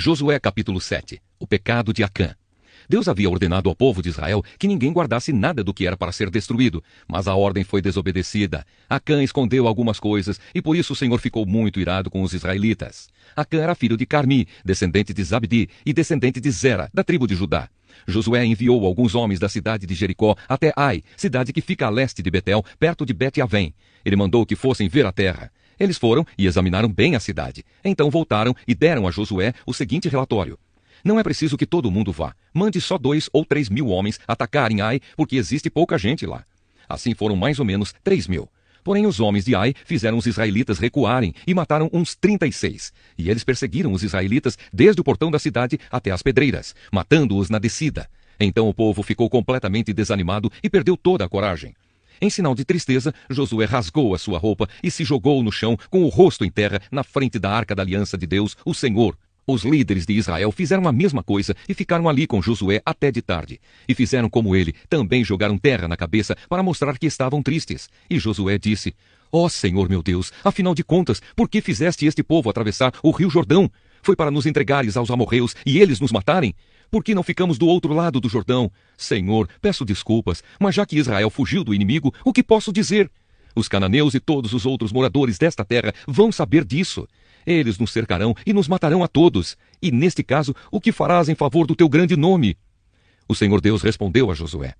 Josué capítulo 7. O pecado de Acã. Deus havia ordenado ao povo de Israel que ninguém guardasse nada do que era para ser destruído, mas a ordem foi desobedecida. Acã escondeu algumas coisas e por isso o Senhor ficou muito irado com os israelitas. Acã era filho de Carmi, descendente de Zabdi e descendente de Zera, da tribo de Judá. Josué enviou alguns homens da cidade de Jericó até Ai, cidade que fica a leste de Betel, perto de Bet-Avém. Ele mandou que fossem ver a terra. Eles foram e examinaram bem a cidade. Então voltaram e deram a Josué o seguinte relatório: não é preciso que todo mundo vá. Mande só 2 ou 3 mil homens atacarem Ai, porque existe pouca gente lá. Assim foram mais ou menos 3 mil. Porém os homens de Ai fizeram os israelitas recuarem e mataram uns 36. E eles perseguiram os israelitas desde o portão da cidade até as pedreiras, matando-os na descida. Então o povo ficou completamente desanimado e perdeu toda a coragem. Em sinal de tristeza, Josué rasgou a sua roupa e se jogou no chão com o rosto em terra na frente da arca da aliança de Deus, o Senhor. Os líderes de Israel fizeram a mesma coisa e ficaram ali com Josué até de tarde. E fizeram como ele, também jogaram terra na cabeça para mostrar que estavam tristes. E Josué disse: ó Senhor meu Deus, afinal de contas, por que fizeste este povo atravessar o rio Jordão? Foi para nos entregares aos amorreus e eles nos matarem? Por que não ficamos do outro lado do Jordão? Senhor, peço desculpas, mas já que Israel fugiu do inimigo, o que posso dizer? Os cananeus e todos os outros moradores desta terra vão saber disso. Eles nos cercarão e nos matarão a todos. E neste caso, o que farás em favor do teu grande nome? O Senhor Deus respondeu a Josué: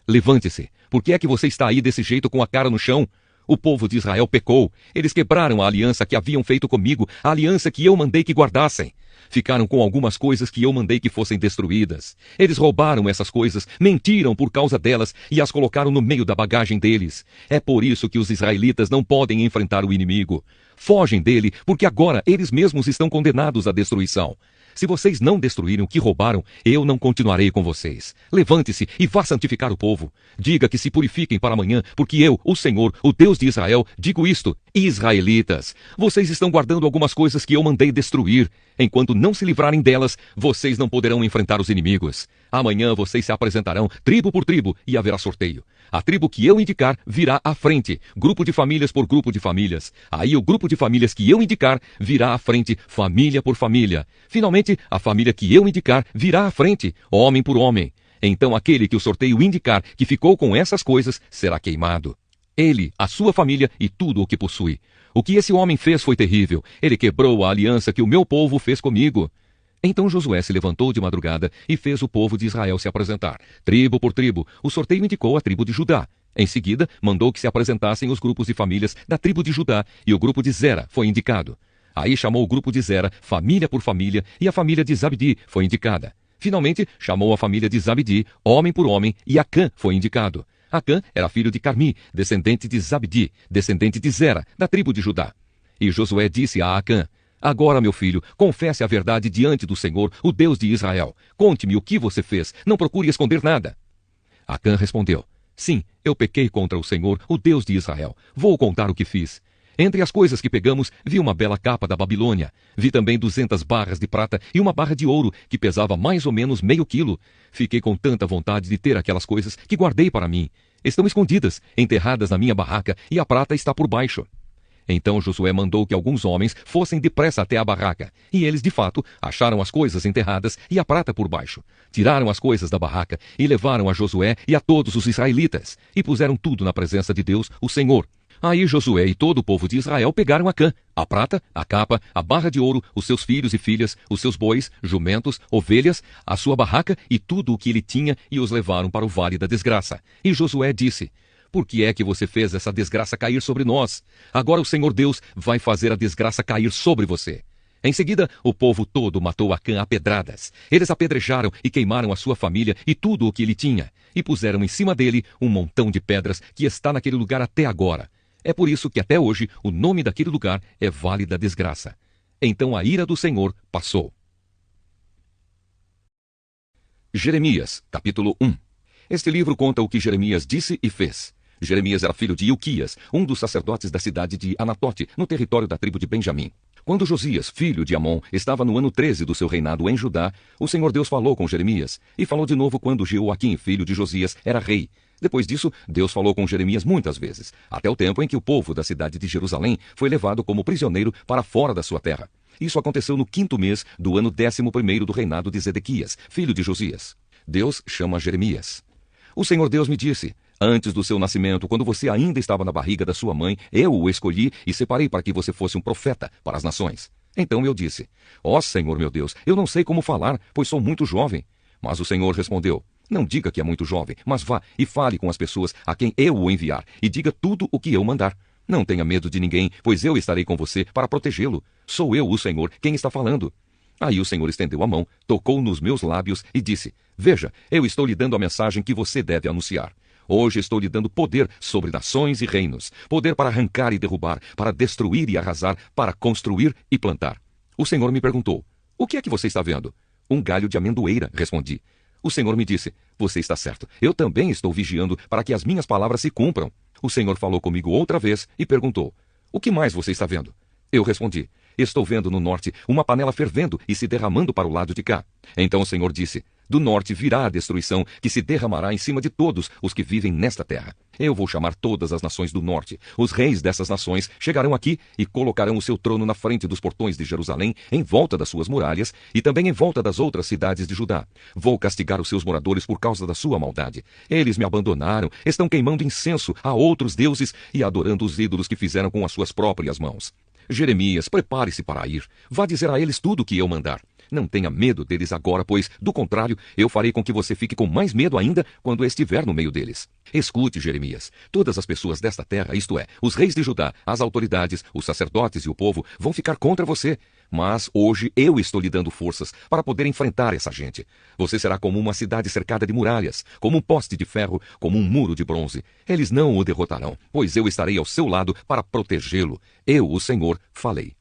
levante-se, por que é que você está aí desse jeito com a cara no chão? O povo de Israel pecou. Eles quebraram a aliança que haviam feito comigo, a aliança que eu mandei que guardassem. Ficaram com algumas coisas que eu mandei que fossem destruídas. Eles roubaram essas coisas, mentiram por causa delas e as colocaram no meio da bagagem deles. É por isso que os israelitas não podem enfrentar o inimigo. Fogem dele, porque agora eles mesmos estão condenados à destruição. Se vocês não destruírem o que roubaram, eu não continuarei com vocês. Levante-se e vá santificar o povo. Diga que se purifiquem para amanhã, porque eu, o Senhor, o Deus de Israel, digo isto: israelitas, vocês estão guardando algumas coisas que eu mandei destruir. Enquanto não se livrarem delas, vocês não poderão enfrentar os inimigos. Amanhã vocês se apresentarão tribo por tribo e haverá sorteio. A tribo que eu indicar virá à frente, grupo de famílias por grupo de famílias. Aí o grupo de famílias que eu indicar virá à frente, família por família. Finalmente, a família que eu indicar virá à frente, homem por homem. Então aquele que o sorteio indicar que ficou com essas coisas será queimado. Ele, a sua família e tudo o que possui. O que esse homem fez foi terrível. Ele quebrou a aliança que o meu povo fez comigo. Então Josué se levantou de madrugada e fez o povo de Israel se apresentar, tribo por tribo. O sorteio indicou a tribo de Judá. Em seguida, mandou que se apresentassem os grupos de famílias da tribo de Judá, e o grupo de Zera foi indicado. Aí chamou o grupo de Zera, família por família, e a família de Zabdi foi indicada. Finalmente, chamou a família de Zabdi, homem por homem, e Acã foi indicado. Acã era filho de Carmi, descendente de Zabdi, descendente de Zera, da tribo de Judá. E Josué disse a Acã: agora, meu filho, confesse a verdade diante do Senhor, o Deus de Israel. Conte-me o que você fez, não procure esconder nada. Acã respondeu: sim, eu pequei contra o Senhor, o Deus de Israel. Vou contar o que fiz. Entre as coisas que pegamos, vi uma bela capa da Babilônia. Vi também 200 barras de prata e uma barra de ouro, que pesava mais ou menos meio quilo. Fiquei com tanta vontade de ter aquelas coisas que guardei para mim. Estão escondidas, enterradas na minha barraca, e a prata está por baixo. Então Josué mandou que alguns homens fossem depressa até a barraca. E eles, de fato, acharam as coisas enterradas e a prata por baixo. Tiraram as coisas da barraca e levaram a Josué e a todos os israelitas. E puseram tudo na presença de Deus, o Senhor. Aí Josué e todo o povo de Israel pegaram Acã, a prata, a capa, a barra de ouro, os seus filhos e filhas, os seus bois, jumentos, ovelhas, a sua barraca e tudo o que ele tinha, e os levaram para o vale da desgraça. E Josué disse: por que é que você fez essa desgraça cair sobre nós? Agora o Senhor Deus vai fazer a desgraça cair sobre você. Em seguida, o povo todo matou Acã a pedradas. Eles apedrejaram e queimaram a sua família e tudo o que ele tinha, e puseram em cima dele um montão de pedras que está naquele lugar até agora. É por isso que até hoje o nome daquele lugar é Vale da Desgraça. Então a ira do Senhor passou. Jeremias, capítulo 1. Este livro conta o que Jeremias disse e fez. Jeremias era filho de Ilquias, um dos sacerdotes da cidade de Anatote, no território da tribo de Benjamim. Quando Josias, filho de Amon, estava no ano 13 do seu reinado em Judá, o Senhor Deus falou com Jeremias, e falou de novo quando Jeoaquim, filho de Josias, era rei. Depois disso, Deus falou com Jeremias muitas vezes, até o tempo em que o povo da cidade de Jerusalém foi levado como prisioneiro para fora da sua terra. Isso aconteceu no 5º mês do ano 11º do reinado de Zedequias, filho de Josias. Deus chama Jeremias. O Senhor Deus me disse: antes do seu nascimento, quando você ainda estava na barriga da sua mãe, eu o escolhi e separei para que você fosse um profeta para as nações. Então eu disse: ó Senhor meu Deus, eu não sei como falar, pois sou muito jovem. Mas o Senhor respondeu: não diga que é muito jovem, mas vá e fale com as pessoas a quem eu o enviar, e diga tudo o que eu mandar. Não tenha medo de ninguém, pois eu estarei com você para protegê-lo. Sou eu, o Senhor, quem está falando. Aí o Senhor estendeu a mão, tocou nos meus lábios e disse: veja, eu estou lhe dando a mensagem que você deve anunciar. Hoje estou lhe dando poder sobre nações e reinos, poder para arrancar e derrubar, para destruir e arrasar, para construir e plantar. O Senhor me perguntou: o que é que você está vendo? Um galho de amendoeira, respondi. O Senhor me disse: você está certo, eu também estou vigiando para que as minhas palavras se cumpram. O Senhor falou comigo outra vez e perguntou: o que mais você está vendo? Eu respondi: estou vendo no norte uma panela fervendo e se derramando para o lado de cá. Então o Senhor disse: do norte virá a destruição, que se derramará em cima de todos os que vivem nesta terra. Eu vou chamar todas as nações do norte. Os reis dessas nações chegarão aqui e colocarão o seu trono na frente dos portões de Jerusalém, em volta das suas muralhas, e também em volta das outras cidades de Judá. Vou castigar os seus moradores por causa da sua maldade. Eles me abandonaram, estão queimando incenso a outros deuses e adorando os ídolos que fizeram com as suas próprias mãos. Jeremias, prepare-se para ir. Vá dizer a eles tudo o que eu mandar. Não tenha medo deles agora, pois, do contrário, eu farei com que você fique com mais medo ainda quando estiver no meio deles. Escute, Jeremias. Todas as pessoas desta terra, isto é, os reis de Judá, as autoridades, os sacerdotes e o povo, vão ficar contra você. Mas hoje eu estou lhe dando forças para poder enfrentar essa gente. Você será como uma cidade cercada de muralhas, como um poste de ferro, como um muro de bronze. Eles não o derrotarão, pois eu estarei ao seu lado para protegê-lo. Eu, o Senhor, falei.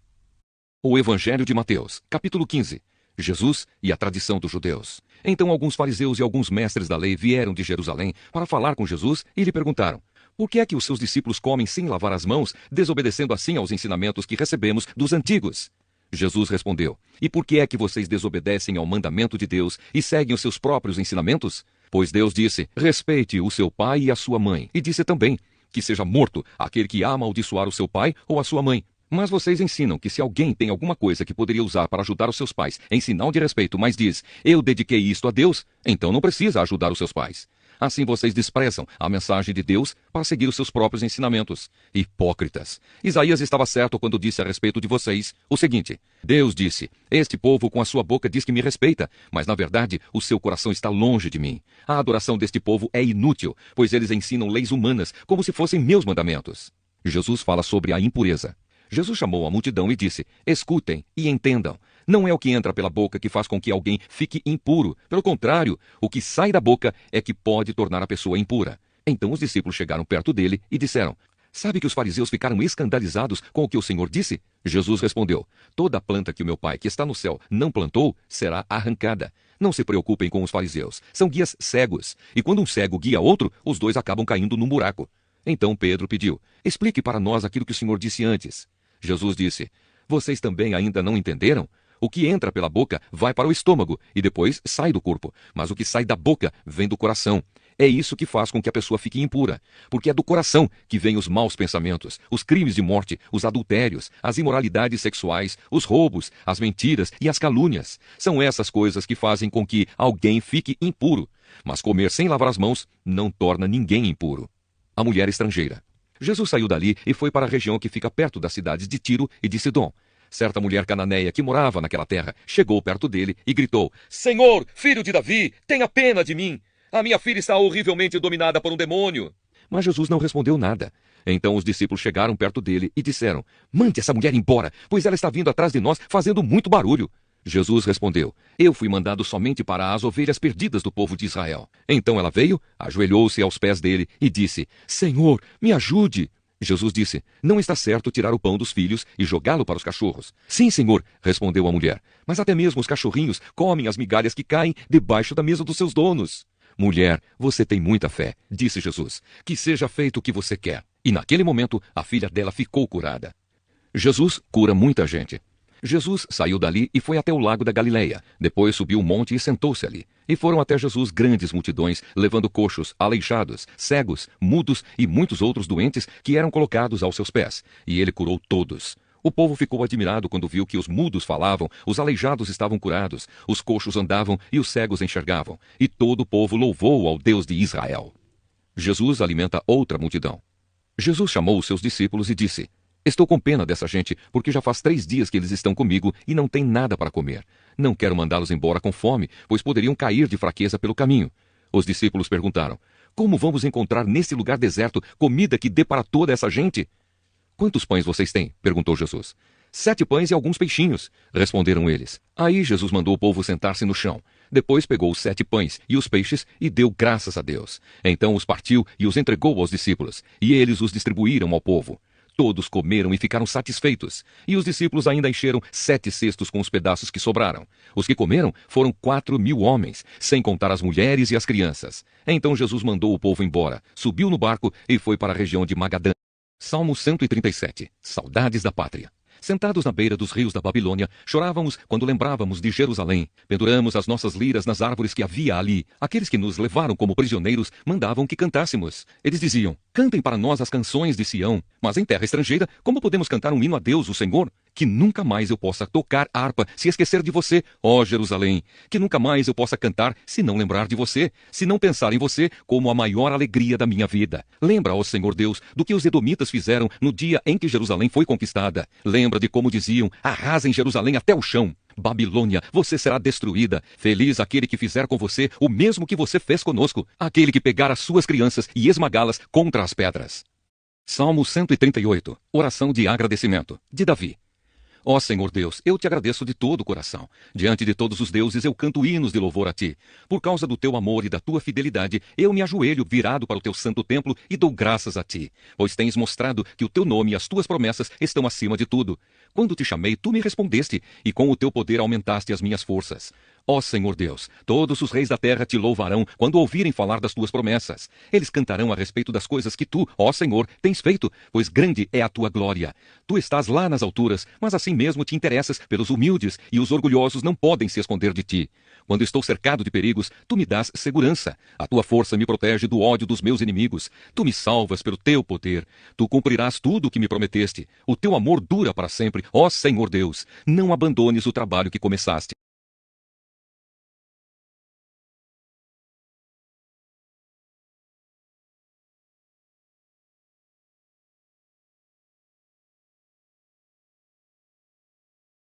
O Evangelho de Mateus, capítulo 15. Jesus e a tradição dos judeus. Então alguns fariseus e alguns mestres da lei vieram de Jerusalém para falar com Jesus e lhe perguntaram: por que é que os seus discípulos comem sem lavar as mãos, desobedecendo assim aos ensinamentos que recebemos dos antigos? Jesus respondeu: e por que é que vocês desobedecem ao mandamento de Deus e seguem os seus próprios ensinamentos? Pois Deus disse: respeite o seu pai e a sua mãe. E disse também: que seja morto aquele que amaldiçoar o seu pai ou a sua mãe. Mas vocês ensinam que se alguém tem alguma coisa que poderia usar para ajudar os seus pais em sinal de respeito, mas diz: eu dediquei isto a Deus, então não precisa ajudar os seus pais. Assim vocês desprezam a mensagem de Deus para seguir os seus próprios ensinamentos. Hipócritas! Isaías estava certo quando disse a respeito de vocês o seguinte: Deus disse: este povo com a sua boca diz que me respeita, mas na verdade o seu coração está longe de mim. A adoração deste povo é inútil, pois eles ensinam leis humanas como se fossem meus mandamentos. Jesus fala sobre a impureza. Jesus chamou a multidão e disse: escutem e entendam. Não é o que entra pela boca que faz com que alguém fique impuro. Pelo contrário, o que sai da boca é que pode tornar a pessoa impura. Então os discípulos chegaram perto dele e disseram: sabe que os fariseus ficaram escandalizados com o que o Senhor disse? Jesus respondeu: toda planta que o meu Pai, que está no céu, não plantou, será arrancada. Não se preocupem com os fariseus. São guias cegos. E quando um cego guia outro, os dois acabam caindo num buraco. Então Pedro pediu: explique para nós aquilo que o Senhor disse antes. Jesus disse: vocês também ainda não entenderam? O que entra pela boca vai para o estômago e depois sai do corpo, mas o que sai da boca vem do coração. É isso que faz com que a pessoa fique impura, porque é do coração que vêm os maus pensamentos, os crimes de morte, os adultérios, as imoralidades sexuais, os roubos, as mentiras e as calúnias. São essas coisas que fazem com que alguém fique impuro. Mas comer sem lavar as mãos não torna ninguém impuro. A mulher estrangeira. Jesus saiu dali e foi para a região que fica perto das cidades de Tiro e de Sidom. Certa mulher cananeia que morava naquela terra chegou perto dele e gritou: Senhor, filho de Davi, tenha pena de mim. A minha filha está horrivelmente dominada por um demônio. Mas Jesus não respondeu nada. Então os discípulos chegaram perto dele e disseram: mande essa mulher embora, pois ela está vindo atrás de nós fazendo muito barulho. Jesus respondeu: eu fui mandado somente para as ovelhas perdidas do povo de Israel. Então ela veio, ajoelhou-se aos pés dele e disse: Senhor, me ajude. Jesus disse: não está certo tirar o pão dos filhos e jogá-lo para os cachorros. Sim, Senhor, respondeu a mulher, mas até mesmo os cachorrinhos comem as migalhas que caem debaixo da mesa dos seus donos. Mulher, você tem muita fé, disse Jesus. Que seja feito o que você quer. E naquele momento, a filha dela ficou curada. Jesus cura muita gente. Jesus saiu dali e foi até o lago da Galileia. Depois subiu o monte e sentou-se ali. E foram até Jesus grandes multidões, levando coxos, aleijados, cegos, mudos e muitos outros doentes que eram colocados aos seus pés. E ele curou todos. O povo ficou admirado quando viu que os mudos falavam, os aleijados estavam curados, os coxos andavam e os cegos enxergavam. E todo o povo louvou ao Deus de Israel. Jesus alimenta outra multidão. Jesus chamou os seus discípulos e disse: Estou com pena dessa gente, porque já faz 3 dias que eles estão comigo e não têm nada para comer. Não quero mandá-los embora com fome, pois poderiam cair de fraqueza pelo caminho. Os discípulos perguntaram: Como vamos encontrar nesse lugar deserto comida que dê para toda essa gente? Quantos pães vocês têm? Perguntou Jesus. 7 pães e alguns peixinhos, responderam eles. Aí Jesus mandou o povo sentar-se no chão. Depois pegou os 7 pães e os peixes e deu graças a Deus. Então os partiu e os entregou aos discípulos, e eles os distribuíram ao povo. Todos comeram e ficaram satisfeitos, e os discípulos ainda encheram 7 cestos com os pedaços que sobraram. Os que comeram foram 4.000 homens, sem contar as mulheres e as crianças. Então Jesus mandou o povo embora, subiu no barco e foi para a região de Magadã. Salmo 137. Saudades da pátria. Sentados na beira dos rios da Babilônia, chorávamos quando lembrávamos de Jerusalém. Penduramos as nossas liras nas árvores que havia ali. Aqueles que nos levaram como prisioneiros mandavam que cantássemos. Eles diziam: Cantem para nós as canções de Sião. Mas em terra estrangeira, como podemos cantar um hino a Deus, o Senhor? Que nunca mais eu possa tocar harpa se esquecer de você, ó Jerusalém. Que nunca mais eu possa cantar se não lembrar de você, se não pensar em você como a maior alegria da minha vida. Lembra, ó Senhor Deus, do que os edomitas fizeram no dia em que Jerusalém foi conquistada. Lembra de como diziam: arrasem Jerusalém até o chão. Babilônia, você será destruída. Feliz aquele que fizer com você o mesmo que você fez conosco, aquele que pegar as suas crianças e esmagá-las contra as pedras. Salmo 138. Oração de agradecimento, de Davi. Ó Senhor Deus, eu te agradeço de todo o coração. Diante de todos os deuses eu canto hinos de louvor a ti. Por causa do teu amor e da tua fidelidade, eu me ajoelho virado para o teu santo templo e dou graças a ti, pois tens mostrado que o teu nome e as tuas promessas estão acima de tudo. Quando te chamei, tu me respondeste, e com o teu poder aumentaste as minhas forças. Ó Senhor Deus, todos os reis da terra te louvarão quando ouvirem falar das tuas promessas. Eles cantarão a respeito das coisas que tu, ó Senhor, tens feito, pois grande é a tua glória. Tu estás lá nas alturas, mas assim mesmo te interessas pelos humildes, e os orgulhosos não podem se esconder de ti. Quando estou cercado de perigos, tu me dás segurança. A tua força me protege do ódio dos meus inimigos. Tu me salvas pelo teu poder. Tu cumprirás tudo o que me prometeste. O teu amor dura para sempre, ó Senhor Deus. Não abandones o trabalho que começaste.